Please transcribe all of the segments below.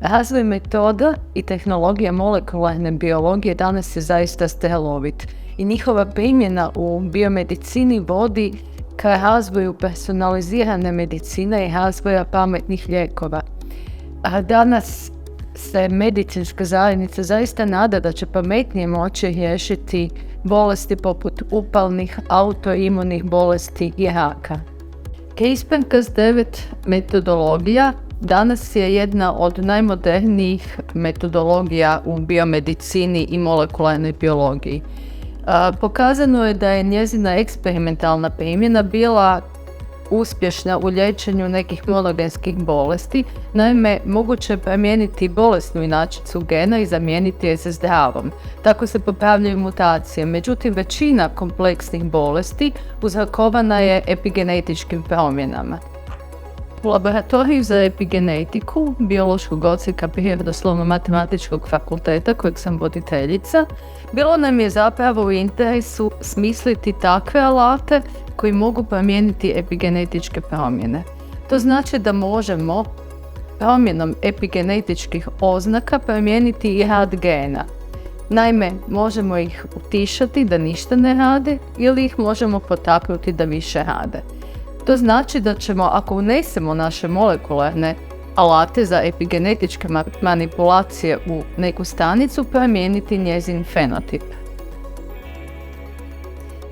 Razvoj metoda i tehnologija molekularne biologije danas je zaista strelovit i njihova primjena u biomedicini vodi ka razvoju personalizirane medicine i razvoja pametnih lijekova. A danas se medicinska zajednica zaista nada da će pametnije moći riješiti bolesti poput upalnih, autoimunih bolesti i raka. CRISPR-Cas9 metodologija danas je jedna od najmodernijih metodologija u biomedicini i molekularnoj biologiji. Pokazano je da je njezina eksperimentalna primjena bila uspješna u liječenju nekih monogenskih bolesti. Naime, moguće je promijeniti bolesnu inačicu gena i zamijeniti je sa zdravom. Tako se popravljaju mutacije. Međutim, većina kompleksnih bolesti uzrokovana je epigenetičkim promjenama. U laboratoriju za epigenetiku biološkog odsjeka Prirodoslovno-matematičkog fakulteta, kojeg sam voditeljica, bilo nam je zapravo u interesu smisliti takve alate koji mogu promijeniti epigenetičke promjene. To znači da možemo promjenom epigenetičkih oznaka promijeniti i rad gena. Naime, možemo ih utišati da ništa ne rade ili ih možemo potaknuti da više rade. To znači da ćemo, ako unesemo naše molekularne alate za epigenetičke manipulacije u neku stanicu, promijeniti njezin fenotip.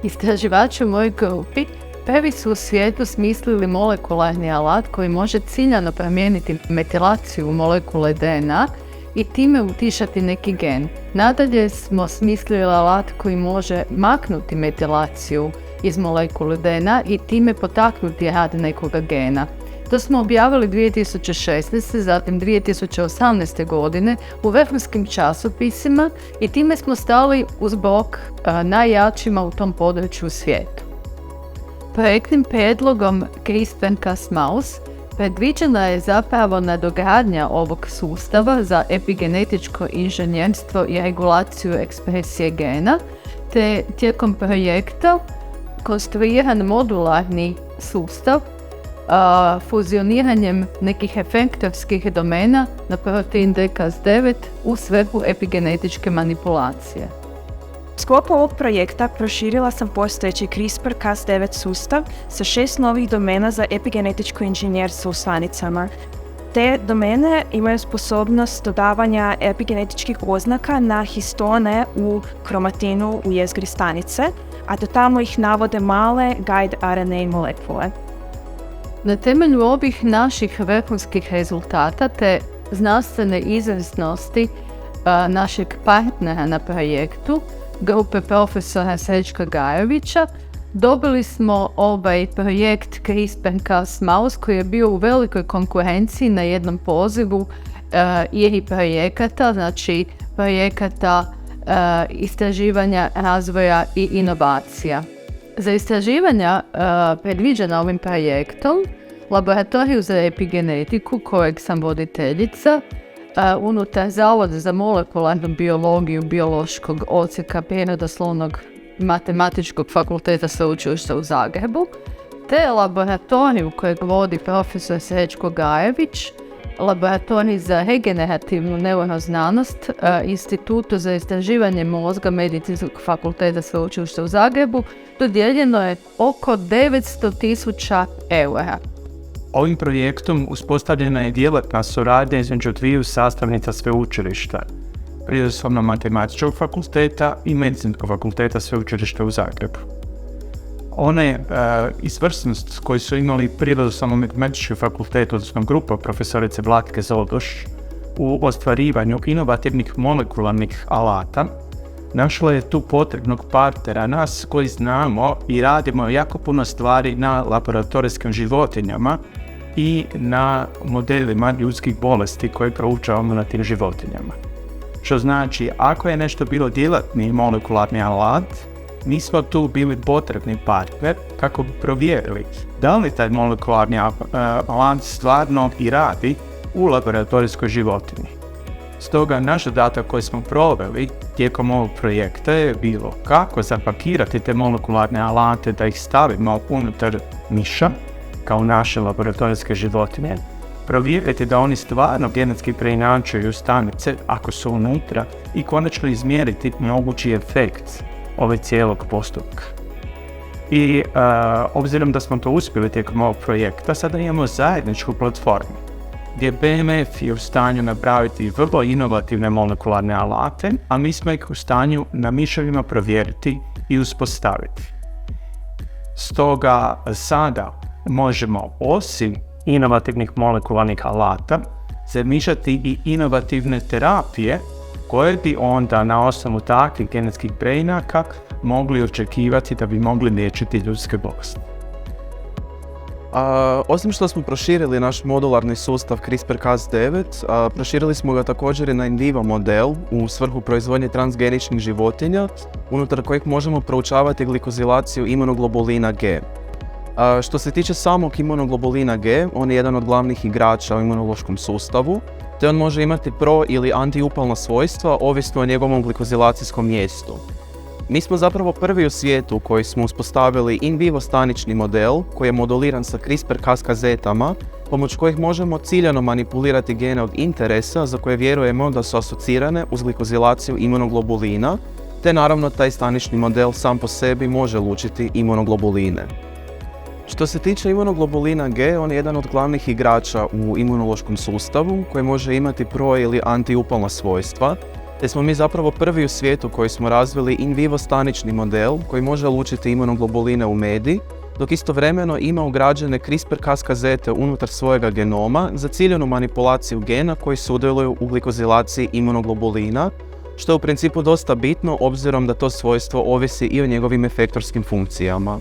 Istraživači u mojoj grupi prvi su u svijetu smislili molekularni alat koji može ciljano promijeniti metilaciju molekule DNA i time utišati neki gen. Nadalje smo smislili alat koji može maknuti metilaciju iz molekule DNA i time potaknuti rad nekoga gena. To smo objavili 2016. zatim 2018. godine u vrhunskim časopisima i time smo stali uz bok najjačima u tom području u svijetu. Projektnim prijedlogom CRISPR-Cas9 predviđena je zapravo nadogradnja ovog sustava za epigenetičko inženjerstvo i regulaciju ekspresije gena, te tijekom projekta konstruiran modularni sustav fuzioniranjem nekih efektorskih domena na protein Cas9 u svrhu epigenetičke manipulacije. U sklopu ovog projekta proširila sam postojeći CRISPR-Cas9 sustav sa 6 novih domena za epigenetičko inženjerstvo u stanicama. Te domene imaju sposobnost dodavanja epigenetičkih oznaka na histone u kromatinu u jezgri stanice, a do tamo ih navode male guide RNA molekule. Na temelju ovih naših vrhunskih rezultata te znanstvene izvrsnosti našeg partnera na projektu, grupe profesora Srećka Gajovića, dobili smo ovaj projekt CRISPR-Cas9 koji je bio u velikoj konkurenciji na jednom pozivu IRI projekata, znači projekata istraživanja, razvoja i inovacija. Za istraživanja predviđena ovim projektom, laboratoriju za epigenetiku kojeg sam voditeljica, unutar Zavoda za molekularnu biologiju biološkog odsjeka Prirodoslovnog matematičkog fakulteta Sveučilišta u Zagrebu, te laboratoriju kojeg vodi profesor Srećko Gajević, laboratorij za regenerativnu neuroznanost Institutu za istraživanje mozga Medicinskog fakulteta Sveučilišta u Zagrebu, dodijeljeno je oko 900.000 eura. Ovim projektom uspostavljena je djelatna suradnja između dviju sastavnica sveučilišta, Prirodoslovno-matematičkog fakulteta i Medicinskog fakulteta Sveučilišta u Zagrebu. One izvrsnost koju su imali Prirodoslovno-matematički fakultet, odnosno grupa profesorice Vlatke Zodoš, u ostvarivanju inovativnih molekularnih alata, našla je tu potrebnog partnera, nas koji znamo i radimo jako puno stvari na laboratorijskim životinjama i na modelima ljudskih bolesti koje proučavamo na tim životinjama. Što znači, ako je nešto bilo djelatni molekularni alat, mi smo tu bili potrebni partner kako bi provjerili da li taj molekularni alat stvarno i radi u laboratorijskoj životinji. Stoga naš zadatak koji smo proveli tijekom ovog projekta je bilo kako zapakirati te molekularne alate da ih stavimo unutar miša kao naše laboratorijske životinje provjeriti da oni stvarno genetski preinačuju stanice ako su unutra i konačno izmjeriti mogući efekt ove cijelog postupka. I obzirom da smo to uspjeli tijekom ovog projekta, sada imamo zajedničku platformu gdje BMF je u stanju napraviti vrlo inovativne molekularne alate, a mi smo ih u stanju na miševima provjeriti i uspostaviti. Stoga sada možemo osim inovativnih molekularnih alata zamišljati i inovativne terapije koje bi onda na osnovu takvih genetskih preinaka mogli očekivati da bi mogli liječiti ljudske bolesti. Osim što smo proširili naš modularni sustav CRISPR-Cas9, proširili smo ga također i na in vivo model u svrhu proizvodnje transgeničnih životinja, unutar kojih možemo proučavati glikozilaciju imunoglobulina G. Što se tiče samog imunoglobulina G, on je jedan od glavnih igrača u imunološkom sustavu, te on može imati pro- ili antiupalna svojstva ovisno o njegovom glikozilacijskom mjestu. Mi smo zapravo prvi u svijetu koji smo uspostavili in vivo stanični model koji je moduliran sa CRISPR-Cas kazetama, pomoću kojih možemo ciljano manipulirati gene od interesa za koje vjerujemo da su asocirane uz glikozilaciju imunoglobulina, te naravno taj stanični model sam po sebi može lučiti imunoglobuline. Što se tiče imunoglobulina G, on je jedan od glavnih igrača u imunološkom sustavu koji može imati pro- ili antiupalna svojstva, te smo mi zapravo prvi u svijetu koji smo razvili in vivo stanični model koji može lučiti imunoglobuline u medi, dok istovremeno ima ugrađene CRISPR-Cas kazete unutar svojega genoma za ciljanu manipulaciju gena koji sudjeluju u glikozilaciji imunoglobulina, što je u principu dosta bitno obzirom da to svojstvo ovisi i o njegovim efektorskim funkcijama.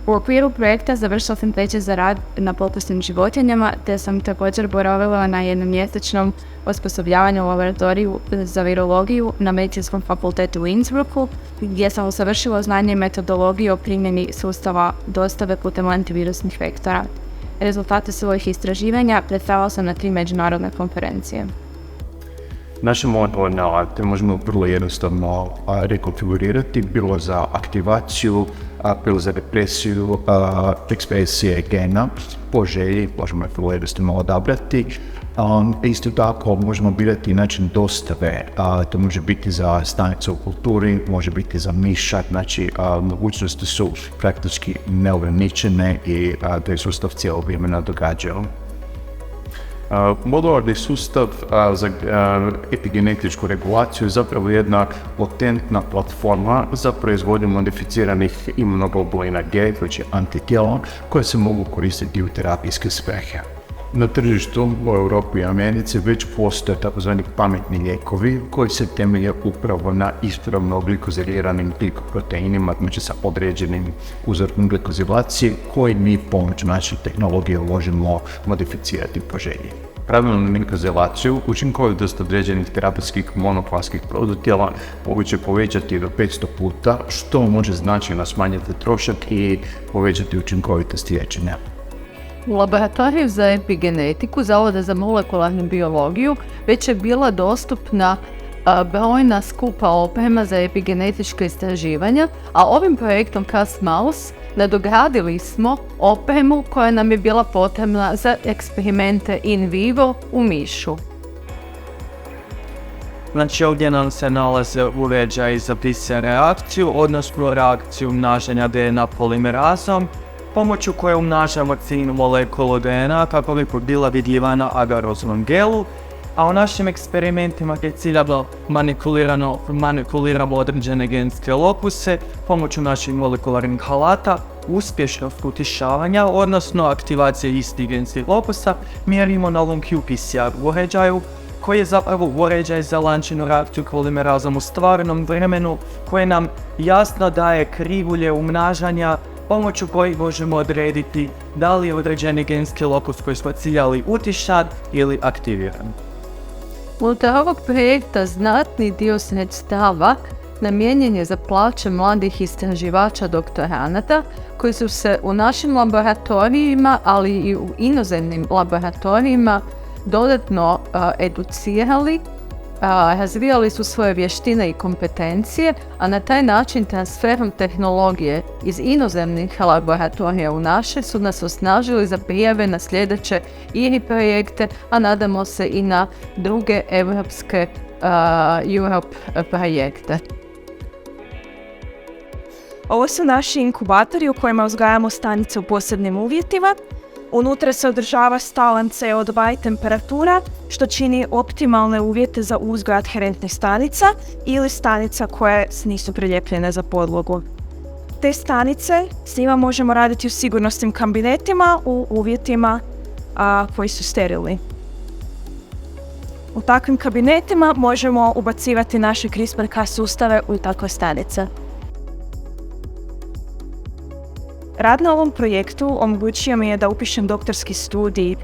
U okviru projekta završila sam tečaj za rad na pokusnim životinjama, te sam također boravila na jednomjesečnom osposobljavanju u laboratoriju za virologiju na Medicinskom fakultetu u Innsbrucku, gdje sam usavršila znanje i metodologiju o primjeni sustava dostave putem antivirusnih vektora. Rezultate svojih istraživanja predstavila sam na 3 međunarodne konferencije. Naše modularne alate možemo vrlo jednostavno rekonfigurirati, bilo za aktivaciju, bilo za represiju ekspresije gena po želji, možemo je vrlo jednostavno odabrati. Isto tako možemo birati način dostave, to može biti za stanice u kulturi, može biti za mišak, znači mogućnosti su praktički neograničene i da je sustav cijelo vrijeme nadogađao. Modularni sustav za epigenetičku regulaciju je zapravo jedna potentna platforma za proizvodnju modificiranih imunoglobulina G, znači antitijela, koje se mogu koristiti u terapijske svrhe. Na tržištu u Europi i Americi već postoje tzv. pametni lijekovi koji se temelje upravo na ispravno glikoziliranim glikoproteinima, znači sa određenim uzorkom glikozilacije koji mi pomoću naše tehnologije možemo modificirati po želji. Pravilnu glikozilaciju učinkovitost određenih terapijskih monoklonskih prototijela moguće povećati do 500 puta, što može značajno smanjiti trošak i povećati učinkovitost liječenja. U laboratoriju za epigenetiku Zavoda za molekularnu biologiju već je bila dostupna brojna skupa oprema za epigenetičke istraživanja, a ovim projektom Cas-Mouse nadogradili smo opremu koja nam je bila potrebna za eksperimente in vivo u mišu. Znači ovdje nam se nalaze uređaji za PCR reakciju, odnosno reakciju umnažanja DNA polimerazom, pomoću koje umnažamo ciljnu molekulu DNA kako bi bila vidljiva na agaroznom gelu, a u našim eksperimentima gdje ciljano manipuliramo određene genske lokuse pomoću naših molekularnih alata, uspješnost utišavanja, odnosno aktivacije istih genskih lokusa, mjerimo na LongQ-PCR uređaju, koji je zapravo uređaj za lančanu reakciju polimerazom u stvarnom vremenu, koje nam jasno daje krivulje umnažanja pomoću kojih možemo odrediti da li je određeni genski lokus koji smo ciljali utišan ili aktiviran. Unutar ovog projekta znatni dio sredstava namijenjen je za plaće mladih istraživača doktoranata koji su se u našim laboratorijima, ali i u inozemnim laboratorijima dodatno educirali razvijali su svoje vještine i kompetencije, a na taj način transferom tehnologije iz inozemnih laboratorija u naše su nas osnažili za prijave na sljedeće IRI projekte, a nadamo se i na druge evropske Europe projekte. Ovo su naši inkubatori u kojima uzgajamo stanice u posebnim uvjetima. Unutra se održava stalan CO2 i temperatura, što čini optimalne uvjete za uzgoj adherentnih stanica ili stanica koje nisu priljepljene za podlogu. Te stanice s njima možemo raditi u sigurnosnim kabinetima u uvjetima koji su sterilni. U takvim kabinetima možemo ubacivati naše CRISPR-Cas sustave u takve stanice. Rad na ovom projektu omogućio mi je da upišem doktorski studij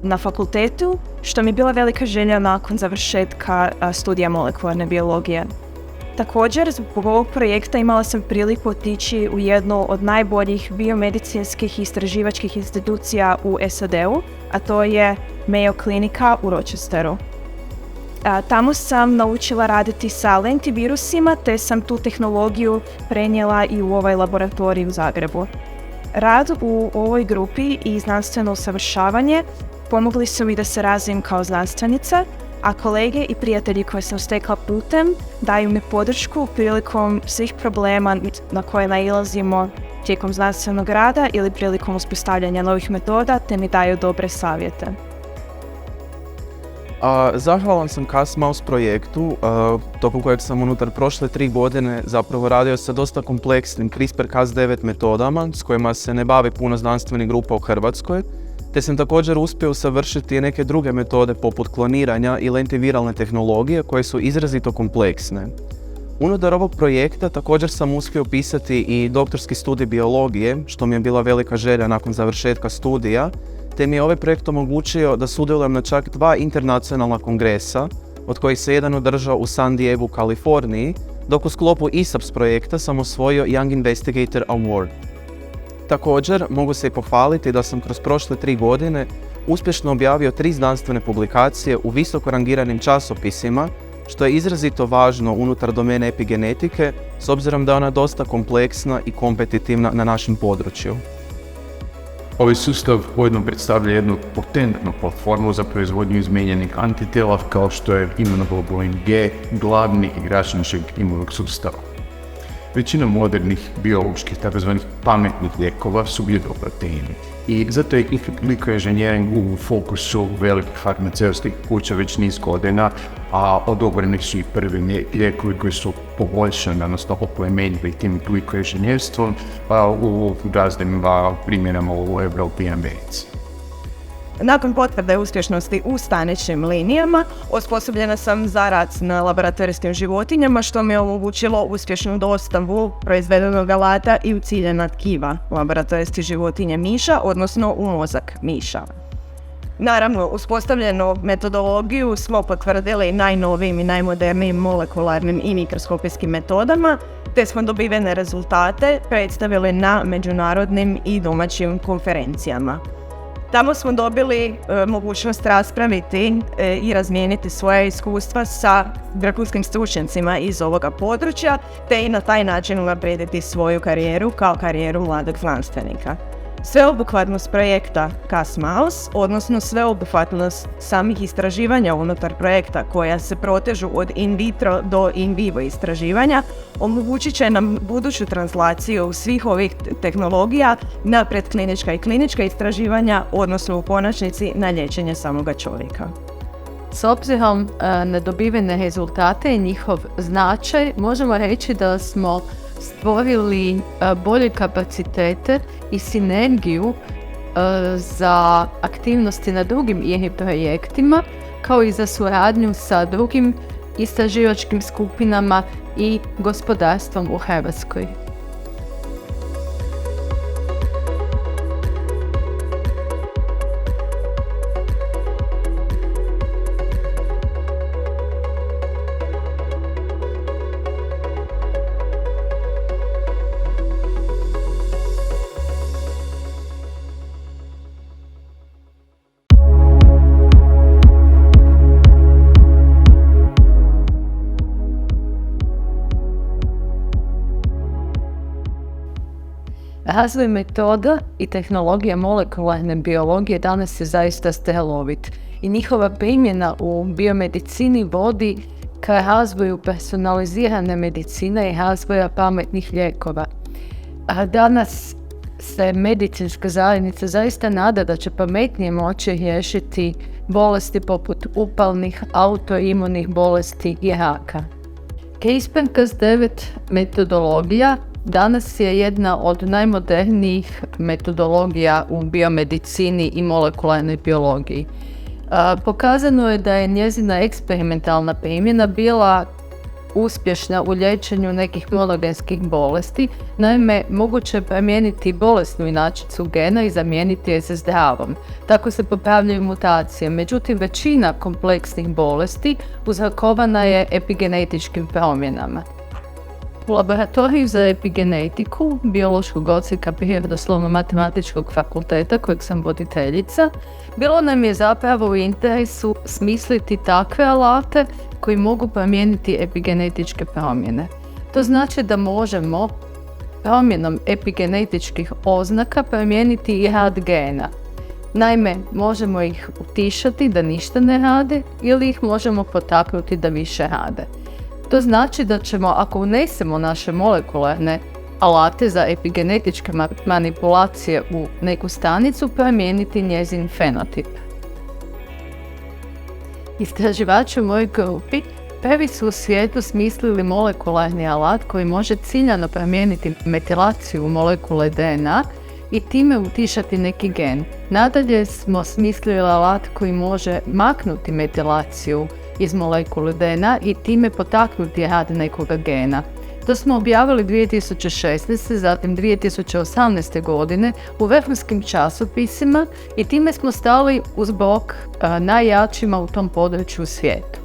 na fakultetu, što mi je bila velika želja nakon završetka studija molekularne biologije. Također, zbog ovog projekta imala sam priliku otići u jednu od najboljih biomedicinskih istraživačkih institucija u SAD-u, a to je Mayo Klinika u Rochesteru. Tamo sam naučila raditi sa lentivirusima, te sam tu tehnologiju prenijela i u ovaj laboratorij u Zagrebu. Rad u ovoj grupi i znanstveno usavršavanje pomogli su mi da se razvijem kao znanstvenica, a kolege i prijatelji koje sam stekla putem daju mi podršku prilikom svih problema na koje nailazimo tijekom znanstvenog rada ili prilikom uspostavljanja novih metoda, te mi daju dobre savjete. Zahvalan sam Cas-Mouse projektu, tokom kojeg sam unutar prošle 3 godine zapravo radio sa dosta kompleksnim CRISPR-Cas9 metodama s kojima se ne bavi puno znanstvenih grupa u Hrvatskoj, te sam također uspio usavršiti neke druge metode poput kloniranja i lentiviralne tehnologije koje su izrazito kompleksne. Unutar ovog projekta također sam uspio pisati i doktorski studij biologije, što mi je bila velika želja nakon završetka studija, te mi je ovaj projekt omogućio da sudjelujem na čak 2 internacionalna kongresa, od kojih se jedan održao u San Diegu, Kaliforniji, dok u sklopu ISAPS projekta sam osvojio Young Investigator Award. Također, mogu se i pohvaliti da sam kroz prošle 3 godine uspješno objavio 3 znanstvene publikacije u visoko rangiranim časopisima, što je izrazito važno unutar domene epigenetike, s obzirom da je ona dosta kompleksna i kompetitivna na našem području. Ovaj sustav ujedno predstavlja jednu potentnu platformu za proizvodnju izmijenjenih antitijela kao što je imunoglobulin G, glavni igrač našeg imunog sustava. Većina modernih bioloških tzv. Pametnih lijekova su bioproteini i zato je glikoinženjering u fokusu velikih farmaceutskih kuća već niz godina, a odobreni su i prvi lijekovi koji su poboljšani, odnosno oplemenjeni tim glikoinženjerstvom u raznim primjenama u Europi i Americi. Nakon potvrde uspješnosti u staničnim linijama, osposobljena sam za rad na laboratorijskim životinjama, što mi je omogućilo uspješnu dostavu proizvedenog alata i u ciljena tkiva laboratorijskih životinja miša, odnosno u mozak miša. Naravno, uspostavljenu metodologiju smo potvrdili najnovijim i najmodernijim molekularnim i mikroskopijskim metodama, te smo dobivene rezultate predstavili na međunarodnim i domaćim konferencijama. Tamo smo dobili mogućnost raspraviti i razmijeniti svoje iskustva sa vrhunskim stručnjacima iz ovoga područja, te i na taj način unaprijediti svoju karijeru kao karijeru mladog znanstvenika. Sveobuhvatnost projekta Cas-Mouse, odnosno sveobuhvatnost samih istraživanja unutar projekta koja se protežu od in vitro do in vivo istraživanja, omogućit će nam buduću translaciju svih ovih tehnologija na predklinička i klinička istraživanja, odnosno u konačnici na liječenje samoga čovjeka. S obzirom na dobivene rezultate i njihov značaj, možemo reći da smo stvorili bolje kapacitete i sinergiju za aktivnosti na drugim IRI projektima, kao i za suradnju sa drugim istraživačkim skupinama i gospodarstvom u Hrvatskoj. Razvoj metoda i tehnologija molekularne biologije danas je zaista strelovit i njihova primjena u biomedicini vodi ka razvoju personalizirane medicine i razvoja pametnih lijekova. A danas se medicinska zajednica zaista nada da će pametnije moći riješiti bolesti poput upalnih, autoimunih bolesti i raka. CRISPR-Cas9 metodologija danas je jedna od najmodernijih metodologija u biomedicini i molekularnoj biologiji. Pokazano je da je njezina eksperimentalna primjena bila uspješna u liječenju nekih monogenskih bolesti. Naime, moguće je promijeniti bolesnu inačicu gena i zamijeniti je se zdravom. Tako se popravljaju mutacije. Međutim, većina kompleksnih bolesti uzrokovana je epigenetičkim promjenama. U laboratoriju za epigenetiku biološkog odsjeka Prirodoslovno-matematičkog fakulteta, kojeg sam voditeljica, bilo nam je zapravo u interesu smisliti takve alate koji mogu promijeniti epigenetičke promjene. To znači da možemo promjenom epigenetičkih oznaka promijeniti i rad gena. Naime, možemo ih utišati da ništa ne rade ili ih možemo potaknuti da više rade. To znači da ćemo, ako unesemo naše molekularne alate za epigenetičke manipulacije u neku stanicu, promijeniti njezin fenotip. Istraživači u mojoj grupi prvi su u svijetu smislili molekularni alat koji može ciljano promijeniti metilaciju molekule DNA i time utišati neki gen. Nadalje smo smislili alat koji može maknuti metilaciju iz molekule DNA i time potaknuti rad nekoga gena. To smo objavili 2016. zatim 2018. godine u vrhunskim časopisima i time smo stali uz bok najjačima u tom području u svijetu.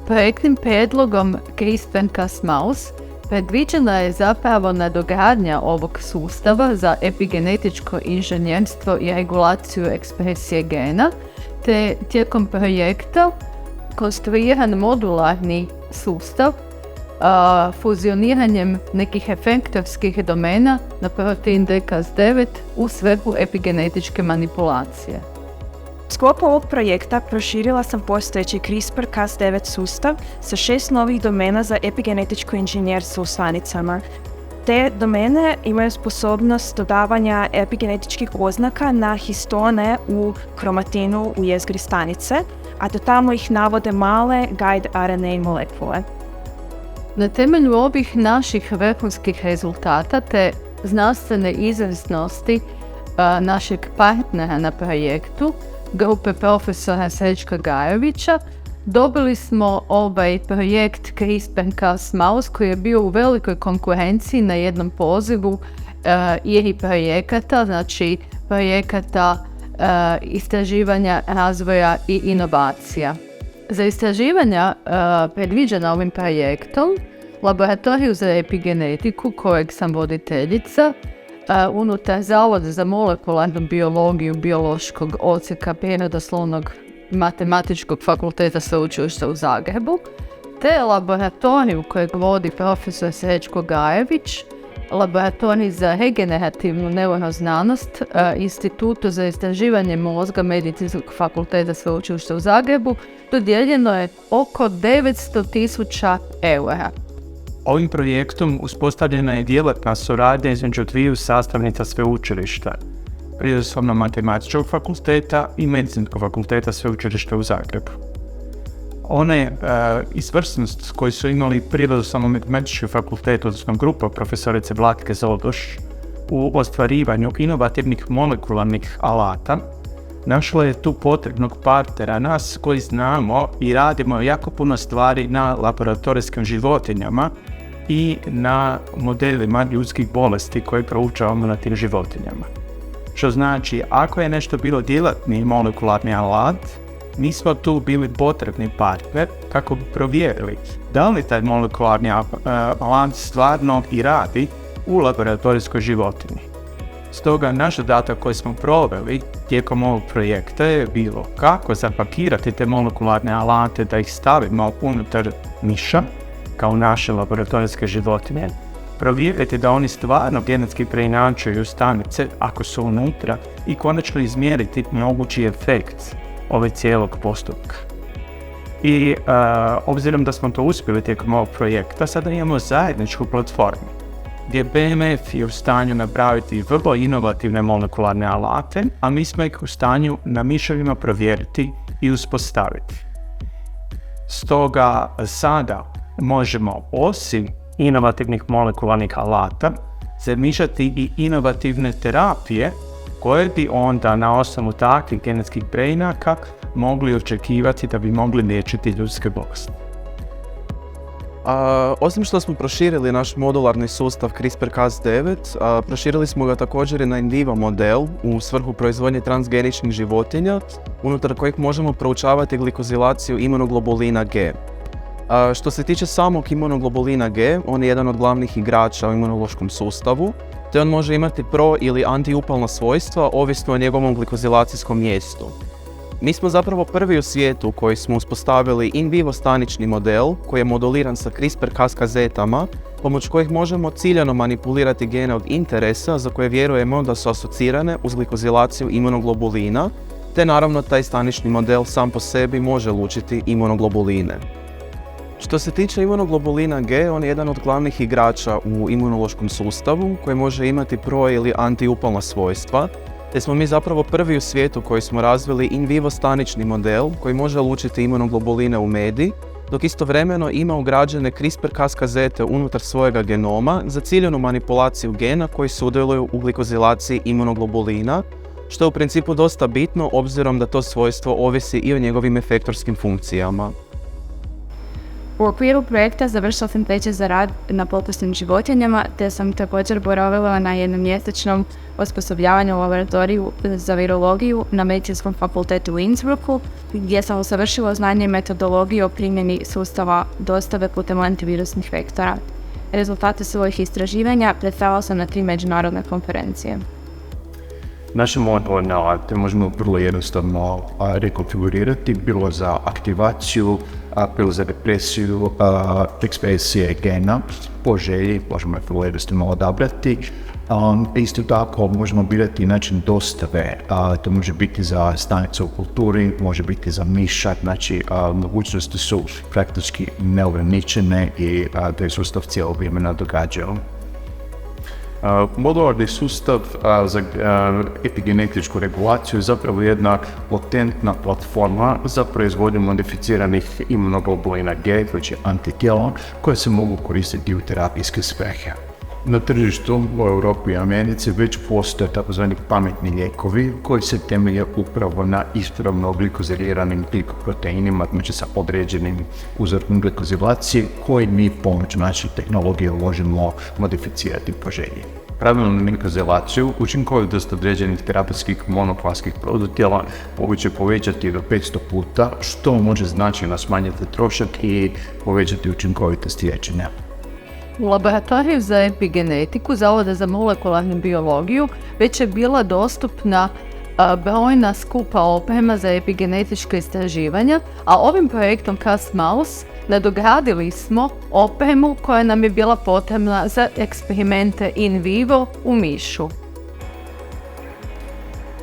Projektnim prijedlogom CRISPR-Cas9 predviđena je zapravo nadogradnja ovog sustava za epigenetičko inženjerstvo i regulaciju ekspresije gena, te tijekom projekta konstruiran modularni sustav fuzioniranjem nekih efektorskih domena na protein Cas9 u svrhu epigenetičke manipulacije. U sklopu ovog projekta proširila sam postojeći CRISPR-Cas9 sustav sa 6 novih domena za epigenetičko inženjerstvo u slanicama. Te domene imaju sposobnost dodavanja epigenetičkih oznaka na histone u kromatinu u jezgri stanice, a do tamo ih navode male guide RNA molekule. Na temelju ovih naših vrhunskih rezultata te znanstvene izvrsnosti našeg partnera na projektu, grupe profesora Srećka Gajovića, dobili smo ovaj projekt CRISPR-Cas9 koji je bio u velikoj konkurenciji na jednom pozivu IRI projekata, znači projekata istraživanja, razvoja i inovacija. Za istraživanja predviđena ovim projektom, laboratoriju za epigenetiku kojeg sam voditeljica, unutar Zavoda za molekularnu biologiju biološkog odsjeka Prirodoslovnog matematičkog fakulteta Sveučilišta u Zagrebu, te laboratoriju kojeg vodi profesor Srećko Gajević, laboratorij za regenerativnu neuroznanost Institutu za istraživanje mozga Medicinskog fakulteta Sveučilišta u Zagrebu, dodijeljeno je oko 900.000 eura. Ovim projektom uspostavljena je djelatna suradnja između dviju sastavnica sveučilišta, Prirodoslovno-matematičkog fakulteta i Medicinskog fakulteta Sveučilišta u Zagrebu. One izvrsnost koju su imali Prirodoslovno-matematički fakultet, odnosno grupa profesorice Vlatke Zodoš, u ostvarivanju inovativnih molekularnih alata, našla je tu potrebnog partnera, nas koji znamo i radimo jako puno stvari na laboratorijskim životinjama i na modelima ljudskih bolesti koje proučavamo na tim životinjama. Što znači, ako je nešto bilo djelatni molekularni alat, mi smo tu bili potrebni partner kako bi provjerili da li taj molekularni alat stvarno i radi u laboratorijskoj životinji. Stoga naš zadatak koji smo proveli tijekom ovog projekta je bilo kako zapakirati te molekularne alate da ih stavimo unutar miša kao naše laboratorijske životinje provjeriti da oni stvarno genetski preinačuju stanice ako su unutra i konačno izmjeriti mogući efekt ove cijelog postupka. I obzirom da smo to uspjeli tijekom ovog projekta, sada imamo zajedničku platformu gdje BMF je u stanju napraviti vrlo inovativne molekularne alate, a mi smo ih u stanju na miševima provjeriti i uspostaviti. Stoga sada možemo osim inovativnih molekularnih alata zamišljati i inovativne terapije koje bi onda na osnovu takvih genetskih preinaka mogli očekivati da bi mogli liječiti ljudske bolesti. Osim što smo proširili naš modularni sustav CRISPR-Cas9, proširili smo ga također i na in vivo model u svrhu proizvodnje transgeničnih životinja, unutar kojih možemo proučavati glikozilaciju imunoglobulina G. Što se tiče samog imunoglobulina G, on je jedan od glavnih igrača u imunološkom sustavu, te on može imati pro- ili antiupalna svojstva ovisno o njegovom glikozilacijskom mjestu. Mi smo zapravo prvi u svijetu koji smo uspostavili in vivo stanični model koji je moduliran sa CRISPR-Cas kazetama, pomoću kojih možemo ciljano manipulirati gene od interesa za koje vjerujemo da su asocirane uz glikozilaciju imunoglobulina, te naravno taj stanični model sam po sebi može lučiti imunoglobuline. Što se tiče imunoglobulina G, on je jedan od glavnih igrača u imunološkom sustavu koji može imati pro- ili antiupalna svojstva, te smo mi zapravo prvi u svijetu koji smo razvili in vivo stanični model koji može lučiti imunoglobuline u medi, dok istovremeno ima ugrađene CRISPR-Cas kazete unutar svojega genoma za ciljanu manipulaciju gena koji sudjeluju u glikozilaciji imunoglobulina, što je u principu dosta bitno obzirom da to svojstvo ovisi i o njegovim efektorskim funkcijama. U okviru projekta završila sam tečaj za rad na pokusnim životinjama, te sam također boravila na jednomjesečnom osposobljavanju u laboratoriju za virologiju na Medicinskom fakultetu u Innsbrucku, gdje sam usavršila znanje i metodologiju o primjeni sustava dostave putem antivirusnih vektora. Rezultate svojih istraživanja predstavila sam na 3 međunarodne konferencije. Naše modularne alate možemo vrlo jednostavno rekonfigurirati, bilo za aktivaciju, bilo za represiju ekspresije gena po želji, možemo je vrlo jednostavno odabrati. Isto tako možemo birati način dostave, to može biti za stanice u kulturi, može biti za miša, znači mogućnosti su praktički neograničene i da je sustav cijelo vrijeme nadogađao. Modularni sustav za epigenetičku regulaciju je zapravo jedna potentna platforma za proizvodnju modificiranih imunoglobulina G, znači antitijela, koje se mogu koristiti u terapijske svrhe. Na tržištu u Europi i Americi već postoje tzv. pametni lijekovi koji se temelje upravo na ispravno glikoziliranim glikoproteinima, znači sa određenim uzorkom glikozilacije koji mi pomoću naše tehnologije možemo modificirati po želji. Pravilnu glikozilaciju učinkovitost određenih terapijskih monoklonskih prototijela moguće povećati do 500 puta, što može značajno smanjiti trošak i povećati učinkovitost liječenja. U laboratoriju za epigenetiku Zavoda za molekularnu biologiju već je bila dostupna brojna skupa oprema za epigenetička istraživanja, a ovim projektom Cas-Mouse nadogradili smo opremu koja nam je bila potrebna za eksperimente in vivo u mišu.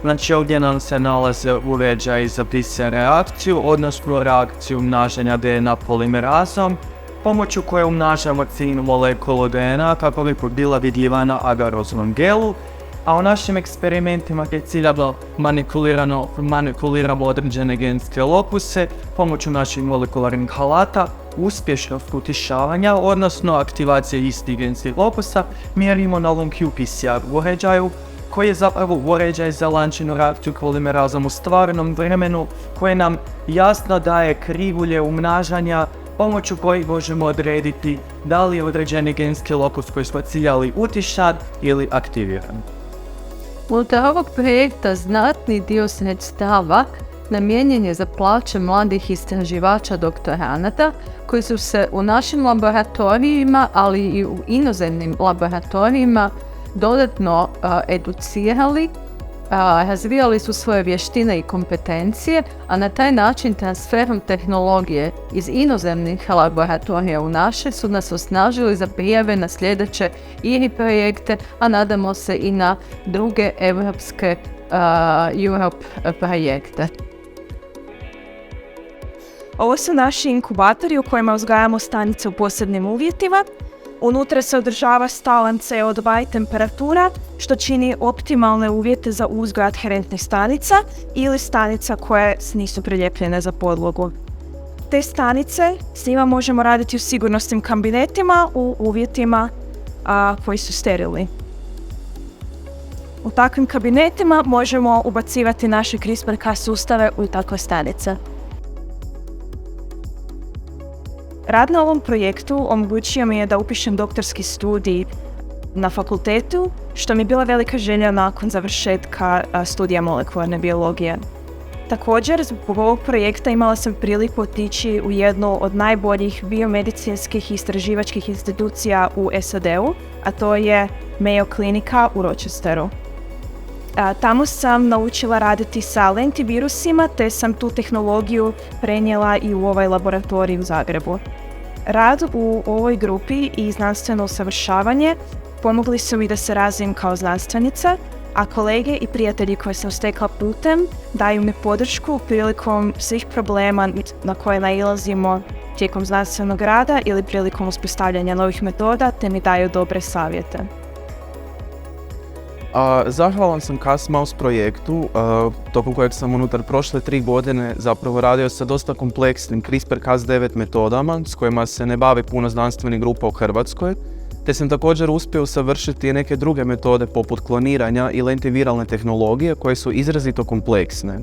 Znači ovdje nam se nalaze uređaji za PCR reakciju, odnosno reakciju umnažanja DNA polimerazom, pomoću koje umnažamo ciljnu molekulu DNA kako bi bila vidljiva na agaroznom gelu, a u našim eksperimentima gdje ciljano manipuliramo određene genske lokuse pomoću naših molekularnih alata, uspješnost utišavanja, odnosno aktivacije istih genskih lokusa, mjerimo na LongQ-PCR uređaju, koji je zapravo uređaj za lančanu reakciju polimerazom u stvarnom vremenu, koje nam jasno daje krivulje umnažanja pomoću kojih možemo odrediti da li je određeni genski lokus koji smo ciljali utišan ili aktiviran. Unutar ovog projekta znatni dio sredstava namijenjen je za plaće mladih istraživača doktoranata koji su se u našim laboratorijima, ali i u inozemnim laboratorijima dodatno educirali razvijali su svoje vještine i kompetencije, a na taj način transferom tehnologije iz inozemnih laboratorija u naše su nas osnažili za prijave na sljedeće IRI projekte, a nadamo se i na druge evropske Europe projekte. Ovo su naši inkubatori u kojima uzgajamo stanice u posebnim uvjetima. Unutra se održava stalan CO2 i temperatura, što čini optimalne uvjete za uzgoj adherentnih stanica ili stanica koje nisu priljepljene za podlogu. Te stanice s njima možemo raditi u sigurnosnim kabinetima u uvjetima koji su sterilni. U takvim kabinetima možemo ubacivati naše CRISPR-Cas sustave u takve stanice. Rad na ovom projektu omogućio mi je da upišem doktorski studij na fakultetu, što mi je bila velika želja nakon završetka studija molekularne biologije. Također, zbog ovog projekta imala sam priliku otići u jednu od najboljih biomedicinskih istraživačkih institucija u SAD-u, a to je Mayo Klinika u Rochesteru. Tamo sam naučila raditi sa lentivirusima, te sam tu tehnologiju prenijela i u ovaj laboratorij u Zagrebu. Rad u ovoj grupi i znanstveno usavršavanje pomogli su mi da se razvijem kao znanstvenica, a kolege i prijatelji koje sam stekla putem daju mi podršku prilikom svih problema na koje nailazimo tijekom znanstvenog rada ili prilikom uspostavljanja novih metoda, te mi daju dobre savjete. Zahvalan sam Cas-Mouse projektu, tokom kojeg sam unutar prošle 3 godine zapravo radio sa dosta kompleksnim CRISPR-Cas9 metodama s kojima se ne bavi puno znanstvenih grupa u Hrvatskoj, te sam također uspio usavršiti neke druge metode poput kloniranja i lentiviralne tehnologije koje su izrazito kompleksne.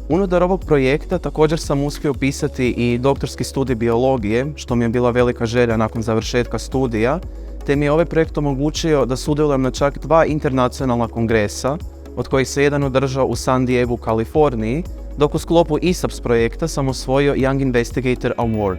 Unutar ovog projekta također sam uspio pisati i doktorski studij biologije, što mi je bila velika želja nakon završetka studija, te mi je ovaj projekt omogućio da sudjelujem na čak 2 internacionalna kongresa, od kojih se jedan održao u San Diegu, Kaliforniji, dok u sklopu ISAPS projekta sam osvojio Young Investigator Award.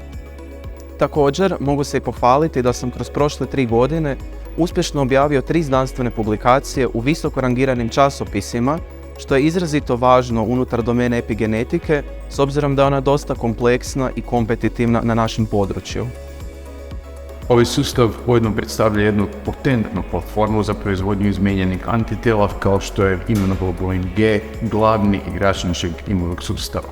Također, mogu se i pohvaliti da sam kroz prošle 3 godine uspješno objavio 3 znanstvene publikacije u visoko rangiranim časopisima, što je izrazito važno unutar domene epigenetike, s obzirom da je ona dosta kompleksna i kompetitivna na našem području. Ovaj sustav ujedno predstavlja jednu potentnu platformu za proizvodnju izmijenjenih antitijela kao što je imunoglobulin G, glavni igrač našeg imunog sustava.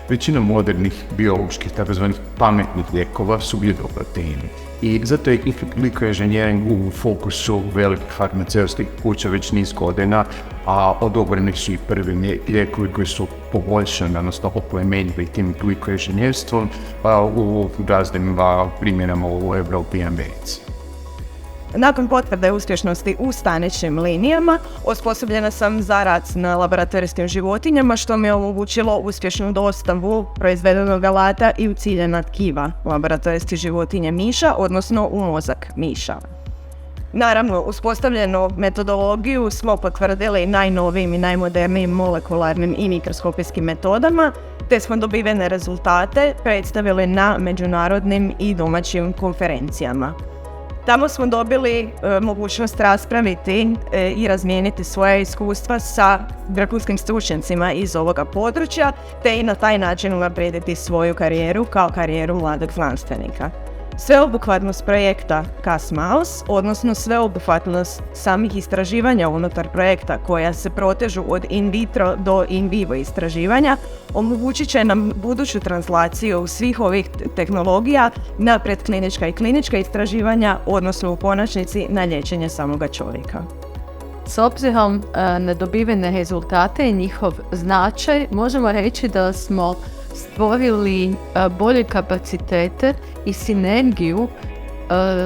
Većina modernih bioloških tzv. Pametnih lijekova su glikoproteini i zato je glikoinženjering u fokusu velikih farmaceutskih kuća već niz godina, a odobreni su i prvi lijekovi koji su poboljšani, odnosno oplemenjeni tim glikoinženjerstvom u raznim primjenama u Europi i Americi. Nakon potvrde uspješnosti u staničnim linijama, osposobljena sam za rad na laboratorijskim životinjama, što mi je omogućilo uspješnu dostavu proizvedenog alata i u ciljena tkiva laboratorijskih životinja miša, odnosno u mozak miša. Naravno, uspostavljenu metodologiju smo potvrdili najnovijim i najmodernijim molekularnim i mikroskopijskim metodama, te smo dobivene rezultate predstavili na međunarodnim i domaćim konferencijama. Tamo smo dobili mogućnost raspraviti i razmijeniti svoje iskustva sa vrhunskim stručnjacima iz ovoga područja, te i na taj način unaprijediti svoju karijeru kao karijeru mladog znanstvenika. Sveobuhvatnost projekta Cas-Mouse, odnosno sveobuhvatnost samih istraživanja unutar projekta koja se protežu od in vitro do in vivo istraživanja, omogućit će nam buduću translaciju svih ovih tehnologija na predklinička i klinička istraživanja, odnosno u konačnici na liječenje samoga čovjeka. S obzirom na dobivene rezultate i njihov značaj, možemo reći da smo stvorili bolje kapacitete i sinergiju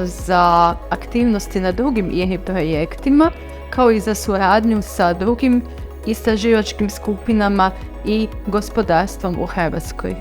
za aktivnosti na drugim IRI projektima, kao i za suradnju sa drugim istraživačkim skupinama i gospodarstvom u Hrvatskoj.